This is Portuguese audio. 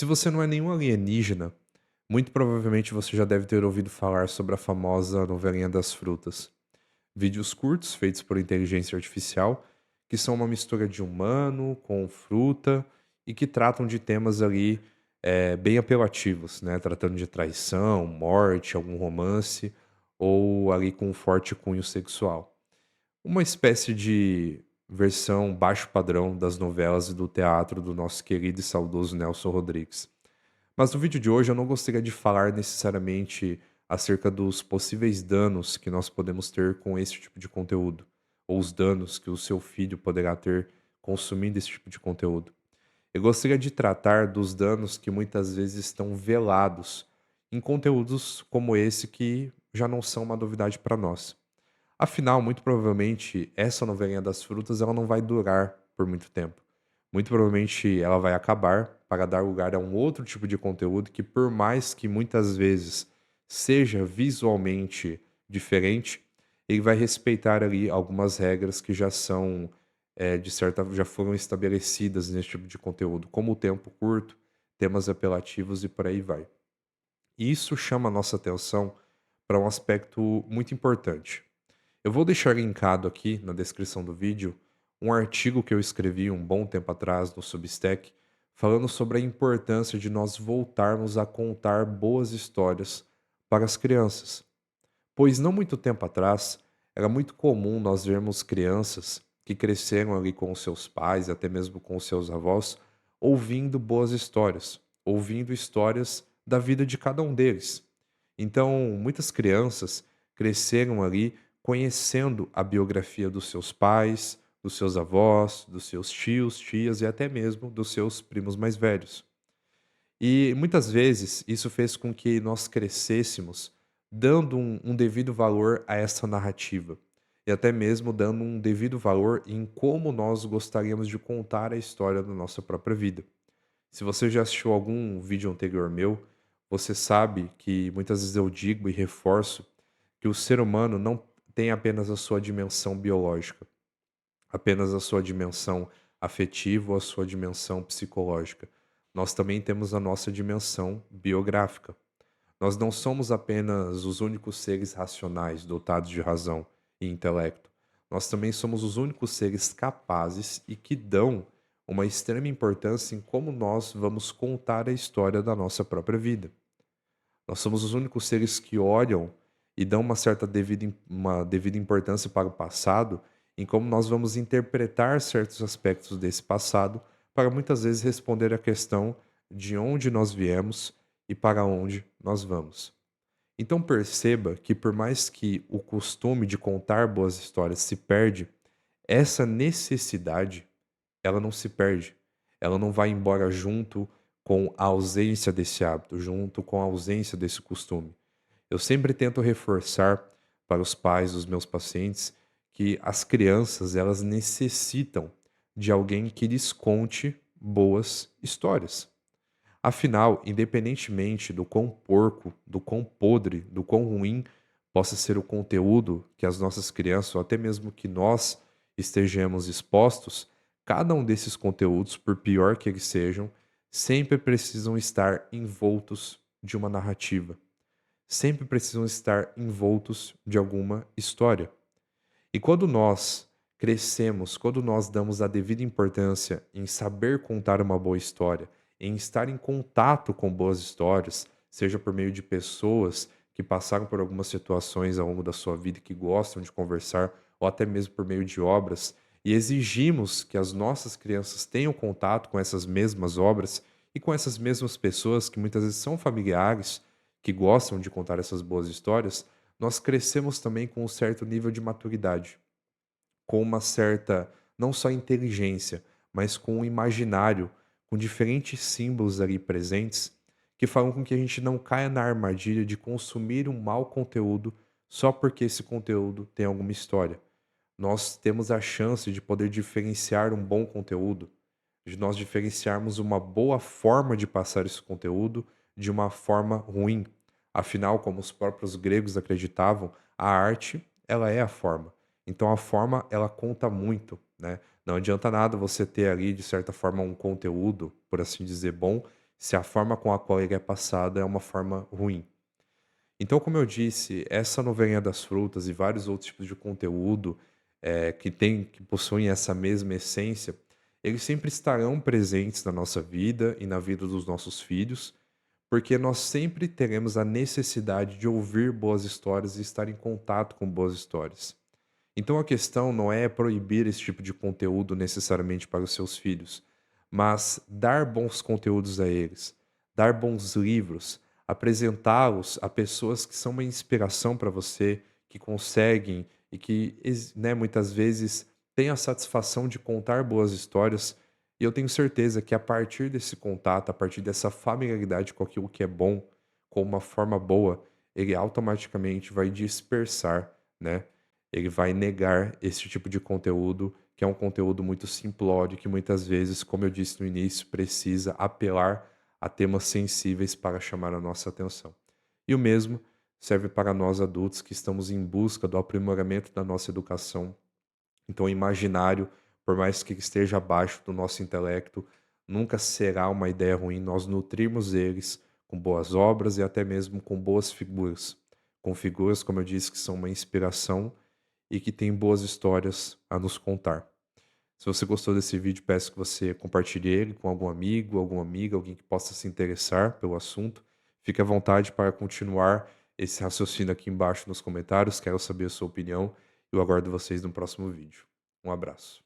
Se você não é nenhum alienígena, muito provavelmente você já deve ter ouvido falar sobre a famosa novelinha das frutas. Vídeos curtos feitos por inteligência artificial, que são uma mistura de humano com fruta e que tratam de temas ali bem apelativos, né? Tratando de traição, morte, algum romance ou ali com um forte cunho sexual. Uma espécie de versão baixo padrão das novelas e do teatro do nosso querido e saudoso Nelson Rodrigues. Mas no vídeo de hoje eu não gostaria de falar necessariamente acerca dos possíveis danos que nós podemos ter com esse tipo de conteúdo, ou os danos que o seu filho poderá ter consumindo esse tipo de conteúdo. Eu gostaria de tratar dos danos que muitas vezes estão velados em conteúdos como esse que já não são uma novidade para nós. Afinal, muito provavelmente, essa novelinha das frutas ela não vai durar por muito tempo. Muito provavelmente ela vai acabar para dar lugar a um outro tipo de conteúdo que, por mais que muitas vezes seja visualmente diferente, ele vai respeitar ali algumas regras que já são, de certa já foram estabelecidas nesse tipo de conteúdo, como o tempo curto, temas apelativos e por aí vai. E isso chama a nossa atenção para um aspecto muito importante. Eu vou deixar linkado aqui na descrição do vídeo um artigo que eu escrevi um bom tempo atrás no Substack, falando sobre a importância de nós voltarmos a contar boas histórias para as crianças. Pois não muito tempo atrás, era muito comum nós vermos crianças que cresceram ali com os seus pais, até mesmo com os seus avós, ouvindo boas histórias, ouvindo histórias da vida de cada um deles. Então, muitas crianças cresceram ali conhecendo a biografia dos seus pais, dos seus avós, dos seus tios, tias e até mesmo dos seus primos mais velhos. E muitas vezes isso fez com que nós crescêssemos dando um devido valor a essa narrativa. E até mesmo dando um devido valor em como nós gostaríamos de contar a história da nossa própria vida. Se você já assistiu algum vídeo anterior meu, você sabe que muitas vezes eu digo e reforço que o ser humano não tem apenas a sua dimensão biológica, apenas a sua dimensão afetiva ou a sua dimensão psicológica. Nós também temos a nossa dimensão biográfica. Nós não somos apenas os únicos seres racionais dotados de razão e intelecto. Nós também somos os únicos seres capazes e que dão uma extrema importância em como nós vamos contar a história da nossa própria vida. Nós somos os únicos seres que olham e dão uma devida importância para o passado, em como nós vamos interpretar certos aspectos desse passado, para muitas vezes responder à questão de onde nós viemos e para onde nós vamos. Então perceba que por mais que o costume de contar boas histórias se perde, essa necessidade ela não se perde. Ela não vai embora junto com a ausência desse hábito, junto com a ausência desse costume. Eu sempre tento reforçar para os pais dos meus pacientes que as crianças, elas necessitam de alguém que lhes conte boas histórias. Afinal, independentemente do quão porco, do quão podre, do quão ruim possa ser o conteúdo que as nossas crianças, ou até mesmo que nós estejamos expostos, cada um desses conteúdos, por pior que eles sejam, sempre precisam estar envoltos de uma narrativa, sempre precisam estar envoltos de alguma história. E quando nós crescemos, quando nós damos a devida importância em saber contar uma boa história, em estar em contato com boas histórias, seja por meio de pessoas que passaram por algumas situações ao longo da sua vida e que gostam de conversar, ou até mesmo por meio de obras, e exigimos que as nossas crianças tenham contato com essas mesmas obras e com essas mesmas pessoas que muitas vezes são familiares, que gostam de contar essas boas histórias, nós crescemos também com um certo nível de maturidade, com uma certa, não só inteligência, mas com um imaginário, com diferentes símbolos ali presentes, que falam com que a gente não caia na armadilha de consumir um mau conteúdo só porque esse conteúdo tem alguma história. Nós temos a chance de poder diferenciar um bom conteúdo, de nós diferenciarmos uma boa forma de passar esse conteúdo de uma forma ruim. Afinal, como os próprios gregos acreditavam, a arte, ela é a forma. Então a forma, ela conta muito, né? Não adianta nada você ter ali, de certa forma, um conteúdo, por assim dizer, bom, se a forma com a qual ele é passado é uma forma ruim. Então, como eu disse, essa novelinha das frutas e vários outros tipos de conteúdo, que possuem essa mesma essência, eles sempre estarão presentes na nossa vida e na vida dos nossos filhos, porque nós sempre teremos a necessidade de ouvir boas histórias e estar em contato com boas histórias. Então a questão não é proibir esse tipo de conteúdo necessariamente para os seus filhos, mas dar bons conteúdos a eles, dar bons livros, apresentá-los a pessoas que são uma inspiração para você, que conseguem e que, né, muitas vezes têm a satisfação de contar boas histórias. E eu tenho certeza que a partir desse contato, a partir dessa familiaridade com aquilo que é bom, com uma forma boa, ele automaticamente vai dispersar, né? Ele vai negar esse tipo de conteúdo, que é um conteúdo muito simplório, que muitas vezes, como eu disse no início, precisa apelar a temas sensíveis para chamar a nossa atenção. E o mesmo serve para nós adultos que estamos em busca do aprimoramento da nossa educação. Então, o imaginário, por mais que esteja abaixo do nosso intelecto, nunca será uma ideia ruim nós nutrirmos eles com boas obras e até mesmo com boas figuras. Com figuras, como eu disse, que são uma inspiração e que têm boas histórias a nos contar. Se você gostou desse vídeo, peço que você compartilhe ele com algum amigo, alguma amiga, alguém que possa se interessar pelo assunto. Fique à vontade para continuar esse raciocínio aqui embaixo nos comentários. Quero saber a sua opinião e eu aguardo vocês no próximo vídeo. Um abraço.